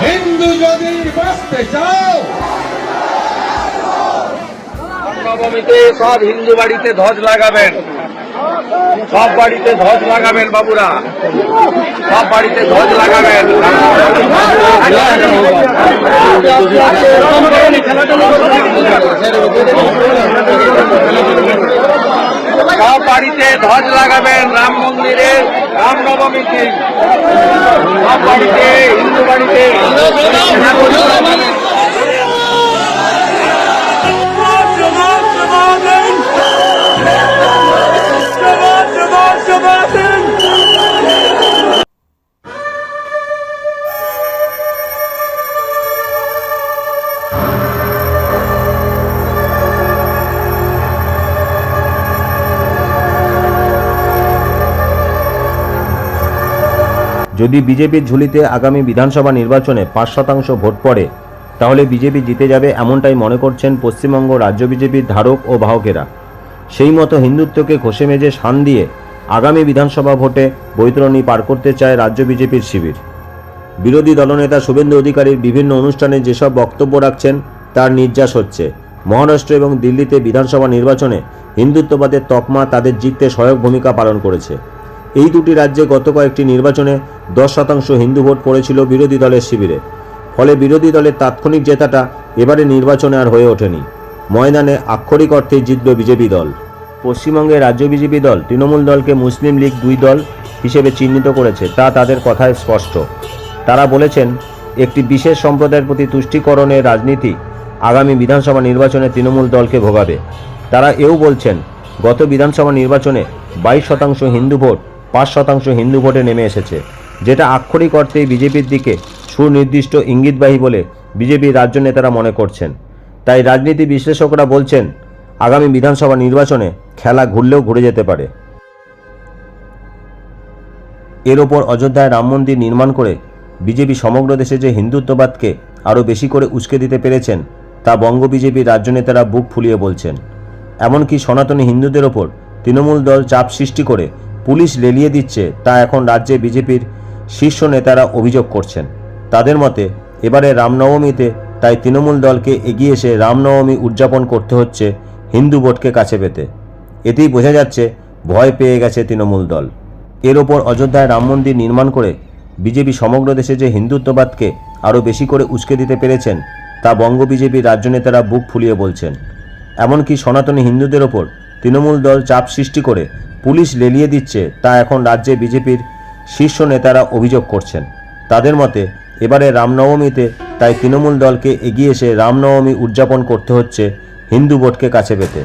হিন্দু যদি বাঁচতে চাও, নবমীতে সব হিন্দু বাড়িতে ধ্বজ লাগাবেন, সব বাড়িতে ধ্বজ লাগাবেন বাবুরা, সব বাড়িতে ধ্বজ লাগাবেন। সব বাড়িতে ধ্বজ লাগাবেন রাম মন্দিরে, রামনবমীতে সব বাড়িতে, হিন্দু বাড়িতে। যদি বিজেপির ঝুলিতে আগামী বিধানসভা নির্বাচনে ৫% ভোট পড়ে তাহলে বিজেপি জিতে যাবে, এমনটাই মনে করছেন পশ্চিমবঙ্গ রাজ্য বিজেপির ধারক ও বাহকেরা। সেই মতো হিন্দুত্বকে ঘষে মেজে শান দিয়ে আগামী বিধানসভা ভোটে বৈতরণী পার করতে চায় রাজ্য বিজেপির শিবির। বিরোধী দলনেতা শুভেন্দু অধিকারীর বিভিন্ন অনুষ্ঠানে যেসব বক্তব্য রাখছেন তার নির্যাস হচ্ছে। মহারাষ্ট্র এবং দিল্লিতে বিধানসভা নির্বাচনে হিন্দুত্ববাদের তকমা তাদের জিততে সহায়ক ভূমিকা পালন করেছে। এই দুটি রাজ্যে গত কয়েকটি নির্বাচনে 10% হিন্দু ভোট পড়েছিল বিরোধী দলের শিবিরে। ফলে বিরোধী দলের তাৎক্ষণিক জেতাটা এবারে নির্বাচনে আর হয়ে ওঠেনি। ময়দানে আক্ষরিক অর্থেই জিতবে বিজেপি দল। পশ্চিমবঙ্গে রাজ্য বিজেপি দল তৃণমূল দলকে মুসলিম লীগ 2 দল হিসেবে চিহ্নিত করেছে, তা তাদের কথায় স্পষ্ট। তারা বলেছেন, একটি বিশেষ সম্প্রদায়ের প্রতি তুষ্টিকরণের রাজনীতি আগামী বিধানসভা নির্বাচনে তৃণমূল দলকে ভোগাবে। তারা এও বলছেন, গত বিধানসভা নির্বাচনে 22% হিন্দু ভোট 5% হিন্দু ভোটে নেমে এসেছে, যেটা আক্ষরিক অর্থেই বিজেপির দিকে সুনির্দিষ্ট ইঙ্গিতবাহী বলে বিজেপির রাজ্য নেতারা মনে করছেন। তাই রাজনীতি বিশ্লেষকরা বলছেন, আগামী বিধানসভা নির্বাচনে খেলা ঘুরলেও ঘুরে যেতে পারে। এর ওপর অযোধ্যায় রাম মন্দির নির্মাণ করে বিজেপি সমগ্র দেশে যে হিন্দুত্ববাদকে আরও বেশি করে উস্কে দিতে পেরেছেন তা বঙ্গ বিজেপির রাজ্য নেতারা বুক ফুলিয়ে বলছেন। এমনকি সনাতনী হিন্দুদের ওপর তৃণমূল দল চাপ সৃষ্টি করে পুলিশ লেলিয়ে দিচ্ছে, তা এখন রাজ্যে বিজেপির শীর্ষ নেতারা অভিযোগ করছেন। তাদের মতে এবারে রামনবমীতে তাই তৃণমূল দলকে এগিয়ে এসে রামনবমী উদযাপন করতে হচ্ছে হিন্দু ভোটকে কাছে পেতে। এতেই বোঝা যাচ্ছে ভয় পেয়ে গেছে তৃণমূল দল। এর ওপর অযোধ্যায় রাম মন্দির নির্মাণ করে বিজেপি সমগ্র দেশে যে হিন্দুত্ববাদকে আরও বেশি করে উস্কে দিতে পেরেছেন তা বঙ্গ বিজেপির রাজ্য নেতারা বুক ফুলিয়ে বলছেন। এমনকি সনাতনী হিন্দুদের ওপর তৃণমূল দল চাপ সৃষ্টি করে পুলিশ লেলিয়ে দিচ্ছে, তা এখন রাজ্যে বিজেপির শীর্ষ নেতারা অভিযোগ করছেন। তাদের মতে এবারে রামনবমীতে তাই তৃণমূল দলকে এগিয়ে এসে রামনবমী উদযাপন করতে হচ্ছে হিন্দু ভোটকে কাছে পেতে।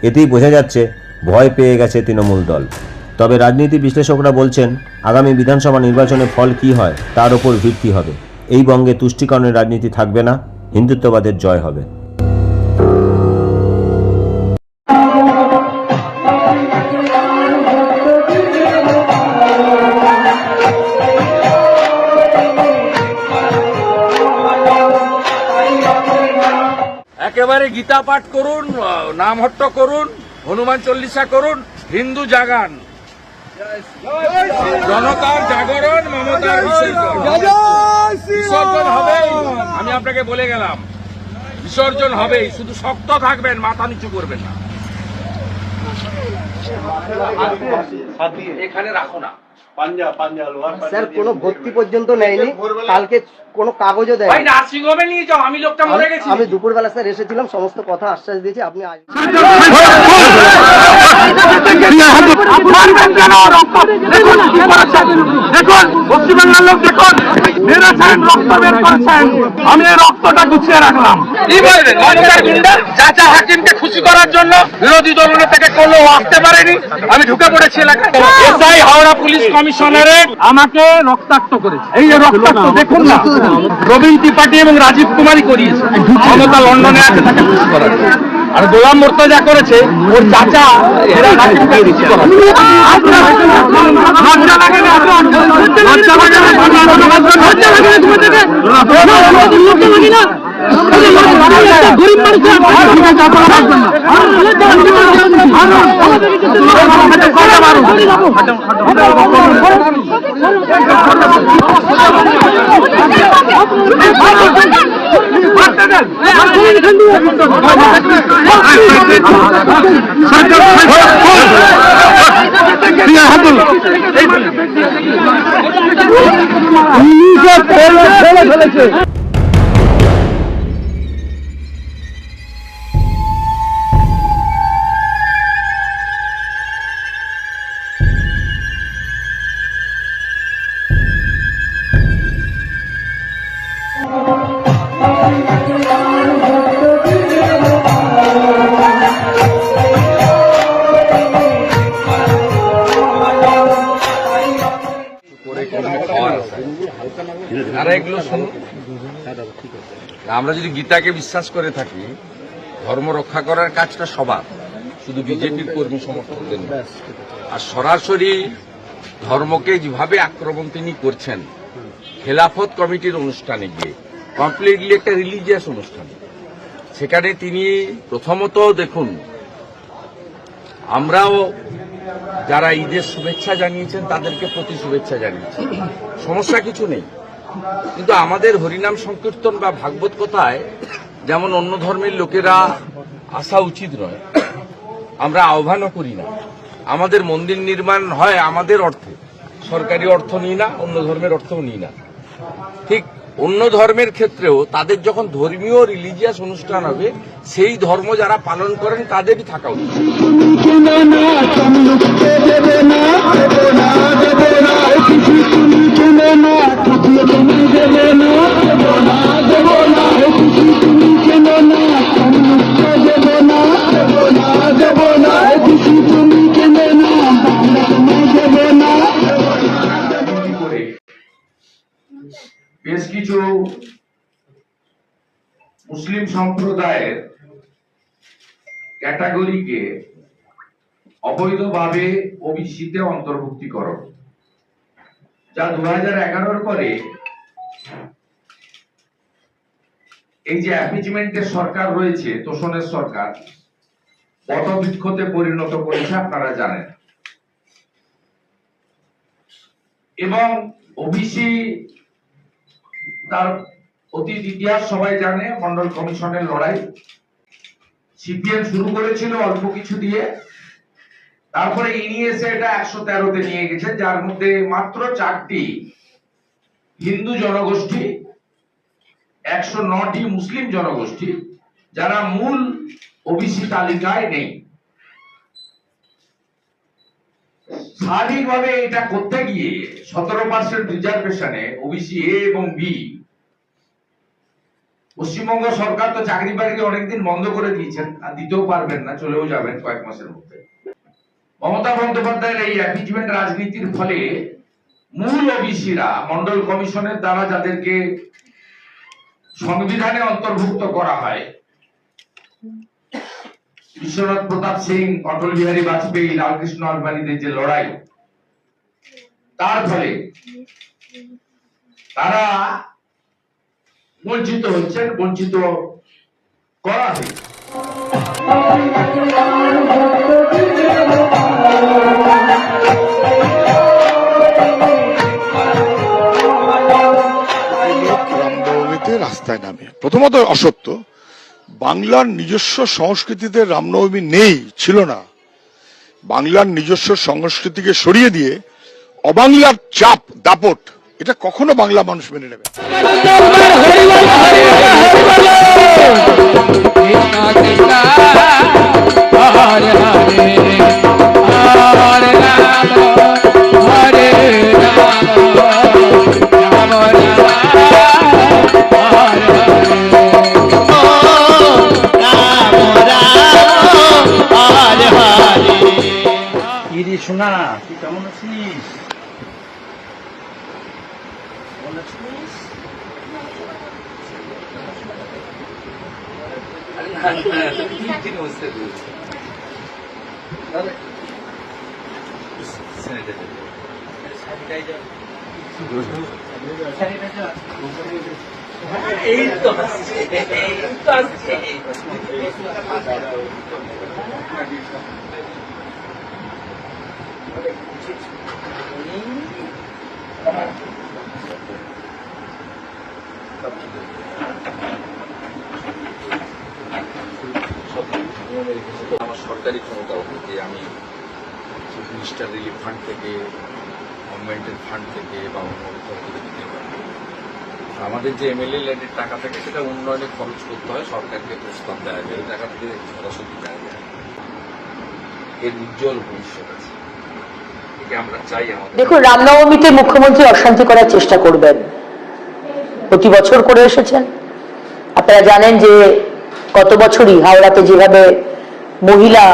এতেই বোঝা যাচ্ছে ভয় পেয়ে গেছে তৃণমূল দল। তবে রাজনীতি বিশ্লেষকরা বলছেন, আগামী বিধানসভা নির্বাচনের ফল কী হয় তার ওপর ভিত্তি হবে। এই বঙ্গে তুষ্টিকরণের রাজনীতি থাকবে না, হিন্দুত্ববাদের জয় হবে। একেবারে গীতা পাঠ করুন, নামহট্ট করুন, হনুমান চল্লিশা করুন, হিন্দু জাগান, জনতার জাগরণ, মমতার বিসর্জন হবে। আমি আপনাকে বলে গেলাম, বিসর্জন হবেই। শুধু শক্ত থাকবেন, মাথা নিচু করবেন না। এখানে রাখো না স্যার, কোনো ভর্তি পর্যন্ত নেয়নি, কালকে কোনো কাগজও দেয়নি। ভাই নার্সিং হোমে নিয়ে যাও, আমি লোকটা মরে গেছি। আমি দুপুরবেলা স্যার এসেছিলাম, সমস্ত কথা আশ্বাস দিয়েছি। আপনি দেখুন পশ্চিমবাংলার লোক, দেখুন মেরেছেন, রক্ত বের করেছেন, আমি এই রক্তটা গুছিয়ে রাখলাম। কি বলবেন? চাচা হাকিমকে খুশি করার জন্য বিরোধী দলের থেকে কোনো আসতে পারেনি, আমি ঢুকে পড়েছি এলাকায়। এসআই হাওড়া পুলিশ কমিশনারেট আমাকে রক্তাক্ত করেছে। এই যে রক্তাক্ত দেখুন না, রবীন ত্রিপাঠী এবং রাজীব কুমারী করিয়েছে। মমতা লন্ডনে আছে তাকে খুশি করার, আর গোলাম মোর্তজা করেছে ওর চাচা এরা হাকিমকে খুশি করার। গরিব মানুষ ফেলেছে। আর এগুলো শুনুন, আমরা যদি গীতাকে বিশ্বাস করে থাকি, ধর্ম রক্ষা করার কাজটা সবার, শুধু বিজেপির কর্মী সমর্থকদের নয়। আর সরাসরি ধর্মকে যেভাবে আক্রমণ তিনি করছেন, খেলাফত কমিটির অনুষ্ঠানে গিয়ে কমপ্লিটলি একটা রিলিজিয়াস অনুষ্ঠান, সেখানে তিনি প্রথমত দেখুন, আমরাও যারা ঈদের শুভেচ্ছা জানিয়েছেন তাদেরকে প্রতি শুভেচ্ছা জানিয়েছি, সমস্যা কিছু নেই। কিন্তু আমাদের হরিনাম সংকীর্তন বা ভাগবত কথায় যেমন অন্য ধর্মের লোকেরা আসা উচিত নয়, আমরা আহ্বানও করি না। আমাদের মন্দির নির্মাণ হয় আমাদের অর্থে, সরকারি অর্থ নিই না, অন্য ধর্মের অর্থও নিই না। ঠিক অন্য ধর্মের ক্ষেত্রেও তাদের যখন ধর্মীয় রিলিজিয়াস অনুষ্ঠান হবে, সেই ধর্ম যারা পালন করেন তাদেরই থাকা উচিত। বেশ কিছু মুসলিম সম্প্রদায়ের ক্যাটাগরিকে অবৈধভাবে ওবিসিতে অন্তর্ভুক্তিকরণ, যা 2011 পরে এই যে অ্যাপিচমেন্টের সরকার রয়েছে, তোষণের সরকার, বটবৃক্ষতে পরিণত করেছে, আপনারা জানেন। এবং ওবিসি তার অতীত ইতিহাস সবাই জানে, মন্ডল কমিশনের লড়াই সিপিএম শুরু করেছিল অল্প কিছু দিয়ে, তারপরে ইনি এসে এটা 113তে নিয়ে গেছে, যার মধ্যে মাত্র 4টি হিন্দু জনগোষ্ঠী, 109টি মুসলিম জনগোষ্ঠী, যারা মূল ওবিসি তালিকায় নেই। স্বাভাবিকভাবে এটা করতে গিয়ে 17% রিজার্ভেশনে ওবিসি এ এবং বি, পশ্চিমবঙ্গ সরকার তো চাকরি বাকরি অনেকদিন বন্ধ করে দিয়েছেন, আর দিতেও পারবেন না, চলেও যাবেন কয়েক মাসের মধ্যে। মমতা বন্দ্যোপাধ্যায়ের এই অ্যাপিচমেন্ট রাজনীতির ফলে মূল ওবিসিরা মন্ডল কমিশনের দ্বারা যাদেরকে সংবিধানে অন্তর্ভুক্ত করা হয়, বিশ্বনাথ প্রতাপ সিং, অটল বিহারী বাজপেয়ী, লালকৃষ্ণ আডবাণীদের যে লড়াই, তার ফলে তারা বঞ্চিত হচ্ছেন, বঞ্চিত করা হয়েছে। রামনবমীতে রাস্তায় নামে, প্রথমত অসত্য। বাংলার নিজস্ব সংস্কৃতিতে রামনবমী নেই, ছিল না। বাংলার নিজস্ব সংস্কৃতিকে সরিয়ে দিয়ে অবাংলার চাপ দাপট, এটা কখনো বাংলা মানুষ মেনে নেবে। শোনা, তুই কেমন আছিস? এই তো আসছে, এই তো আসছে। সরকারি ক্ষমতা হবে যে আমি চিফ মিনিস্টার রিলিফ ফান্ড থেকে, গভর্নমেন্টের ফান্ড থেকে বা অন্য কোথাও থেকে দিতে পারবো। আমাদের যে এমএলএ ল্যান্ডের টাকা থাকে সেটা উন্নয়নে খরচ করতে হয়, সরকারকে প্রস্তাব দেওয়া যায়, এই টাকা থেকে সরাসরি দেওয়া যায়। এর উজ্জ্বল ভবিষ্যৎ আছে, একে আমরা চাই। আমাদের দেখুন, রামনবমীতে মুখ্যমন্ত্রী অশান্তি করার চেষ্টা করবেন, প্রতি বছর করে এসেছেন। আপনারা জানেন যে গত বছরই হাওড়াতে যেভাবে মহিলা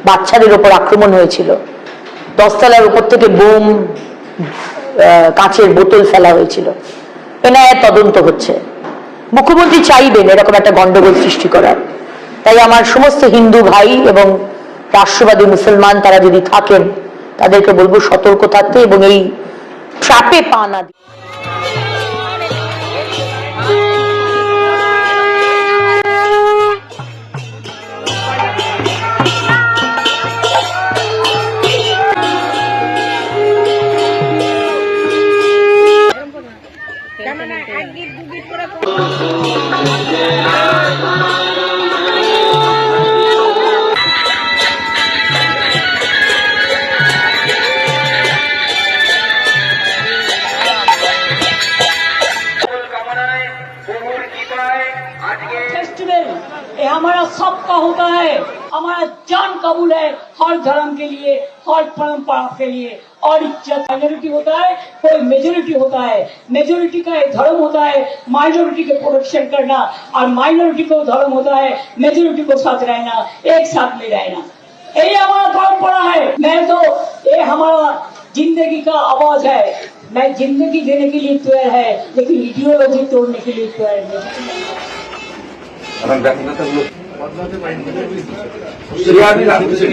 বাচ্চাদের ওপর আক্রমণ হয়েছিল, 10 তলার উপর থেকে বোম, কাঁচের বোতল ফেলা হয়েছিল, এনআইএ তদন্ত হচ্ছে। মুখ্যমন্ত্রী চাইবেন এরকম একটা গন্ডগোল সৃষ্টি করার। তাই আমার সমস্ত হিন্দু ভাই এবং রাষ্ট্রবাদী মুসলমান তারা যদি থাকেন, তাদেরকে বলবো সতর্ক থাকতে এবং এই ট্র্যাপে পা না দিতে। फेस्टिवल ये हमारा सबका होता है, हमारा जान कबूल है हर धर्म के लिए, हर परंपरा के लिए। और इज्जत माइनॉरिटी होता है, कोई मेजोरिटी होता है, मेजोरिटी का एक धर्म होता है माइनॉरिटी के प्रोटेक्शन करना, और माइनॉरिटी को धर्म होता है मेजोरिटी को साथ रहना, एक साथ में रहना। यही हमारा परंपरा है। मैं तो ये हमारा जिंदगी का आवाज है, मैं जिंदगी देने के लिए तैयार है, लेकिन इडियोलॉजी तोड़ने के लिए तैयार नहीं। এখন ব্যাখ্যাটাগুলো আমি রাখছি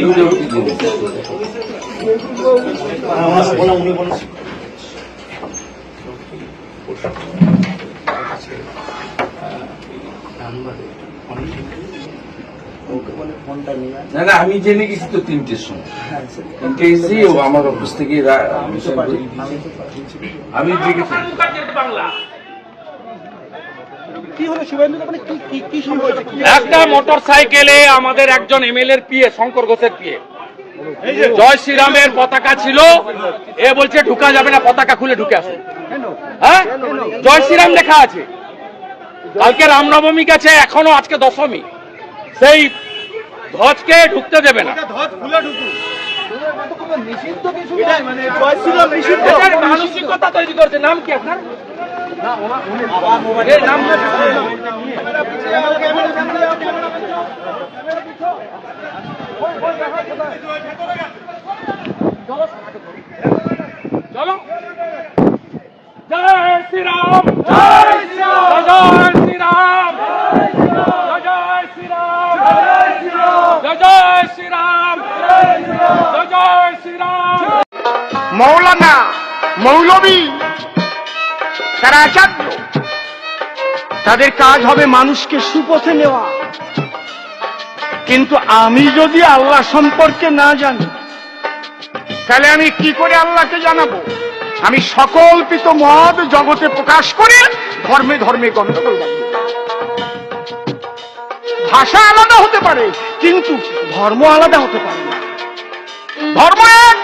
না না, আমি জেনে গেছি তো 3টের সময়, 3টে এসে ও আমার অফিস থেকে আমি দেখেছি। একটা মোটর সাইকেলে আমাদের একজন এমএলএ এর পিএ, শঙ্কর ঘোষের পিএ, জয় শ্রীরামের পতাকা ছিল। এ বলছে ঢুকা যাবে না, পতাকা খুলে ঢুকে আসুন। হ্যাঁ, জয় শ্রীরাম লেখা আছে। কালকে রামনবমী গেছে, এখনো আজকে দশমী, সেই ধ্বজকে ঢুকতে দেবে না। মানসিকতা তৈরি করছে। নাম কি আপনার? চলো, জয় শ্রীরাম, জয় শ্রীরাম, জয় শ্রীরাম, জয় শ্রীরাম, জয় শ্রীরাম, জয় শ্রীরাম। মৌলানা, মৌলবী, তারা আচার্য, তাদের কাজ হবে মানুষকে সুপথে নেওয়া। কিন্তু আমি যদি আল্লাহ সম্পর্কে না জানি, তাহলে আমি কি করে আল্লাহকে জানাবো? আমি সকল্পিত মত জগতে প্রকাশ করে ধর্মে ধর্মে গন্ডগোল বাঁধব। ভাষা আলাদা হতে পারে, কিন্তু ধর্ম আলাদা হতে পারে না। ধর্ম এক,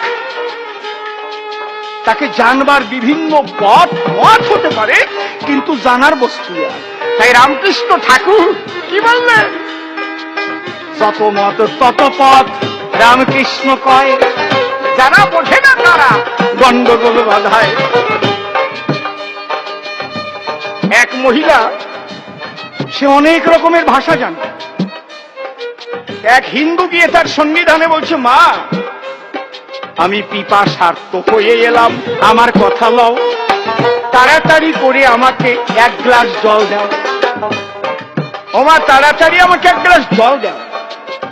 তাকে জানবার বিভিন্ন পথ হতে পারে, কিন্তু জানার বস্তু এক। তাই রামকৃষ্ণ ঠাকুর কি বললেন? যত মত তত পথ, রামকৃষ্ণ কয়, যারা বোঝে না তারা গন্ডগোল বাধায়। এক মহিলা, সে অনেক রকমের ভাষা জানে। এক হিন্দু গিয়ে তার সংবিধানে বলছে, মা আমি পিপাসার্ত হয়ে এলাম, আমার কথা লও, তাড়াতাড়ি করে আমাকে 1 গ্লাস জল দাও। ও মা, তাড়াতাড়ি আমাকে 1 গ্লাস জল দাও।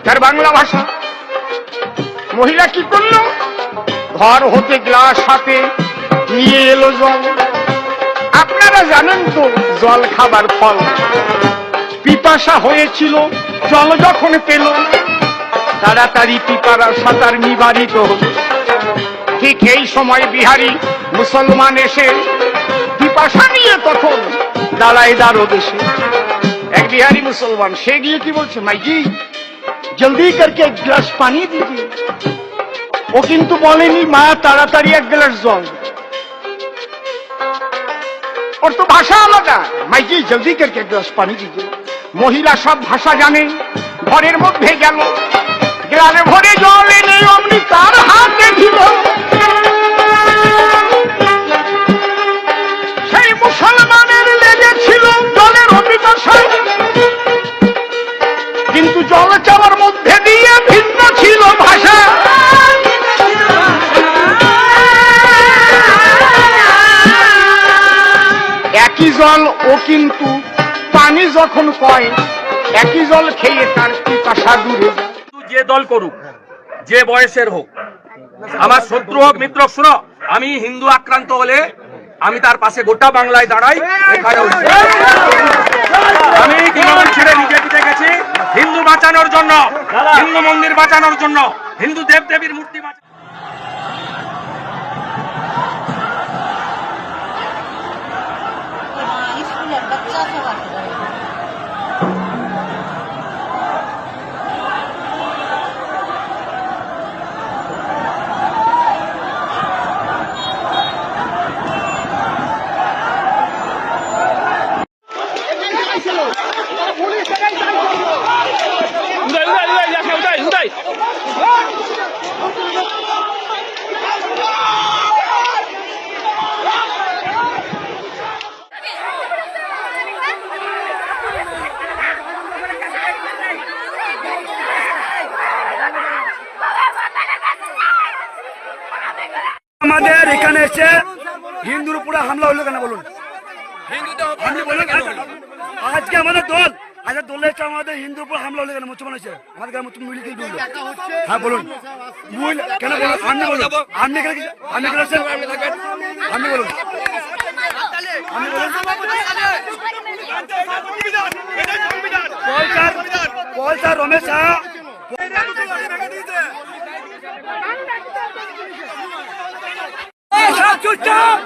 তার বাংলা ভাষা। মহিলা কি করলো? ঘর হতে গ্লাস হাতে নিয়ে এলো জল। আপনারা জানেন তো জল খাবার ফল। পিপাসা হয়েছিল, জল যখন পেল, তাড়াতাড়ি পিপারা সাঁতার নিবারিত হল। ঠিক এই সময় বিহারি মুসলমান এসে পিপাসা নিয়ে তখন দাঁড়ায় দ্বারদেশে। এক বিহারি মুসলমান, সে গিয়ে কি বলছে, মাইজি জলদি করকে এক গ্লাস পানি দিজিয়ে। ও কিন্তু বলেনি মা তাড়াতাড়ি এক গ্লাস জল দে। ওর তো ভাষা আলাদা, মাইজি জলদি করকে এক গ্লাস পানি দিজিয়ে। মহিলা সব ভাষা জানে, ঘরের মধ্যে গেল, গ্লাসে ভরে জল এনে অমনি তার হাতে দিল। সেই মুসলমানের লেগেছিল জলের অভিবাসায়, কিন্তু জল চাওয়ার মধ্যে দিয়ে ভিন্ন ছিল ভাষা। একই জল, ও কিন্তু পানি যখন কয়, একই জল খেয়ে তার পিপাসা দূরে যায়। যে দল করুক, যে বয়সের হোক, আমার শত্রু হোক মিত্র হোক, শোনো, আমি হিন্দু আক্রান্ত হলে আমি তার পাশে গোটা বাংলায় দাঁড়াই। আমি তৃণমূল ছেড়ে বিজেপিতে গেছি হিন্দু বাঁচানোর জন্য, হিন্দু মন্দির বাঁচানোর জন্য, হিন্দু দেব দেবীর মূর্তি বাঁচানোর। আমাদের এখানে এসে হিন্দুর উপরে হামলা হলো কেন বলুন? আজকে আমাদের দল, আজকে দলে এসে আমাদের হিন্দুর উপর হামলা হলো কেন? মুসলমান হয়েছে আমাদের গ্রামে, মুসলমান মিলে কি বললো? হ্যাঁ বলুন, কেন বলুন? আপনি বলুন, আপনি কেন আপনি কেন আপনি বলুন, আপনি বলুন স্যার রমেশ শাহ চুপচাপ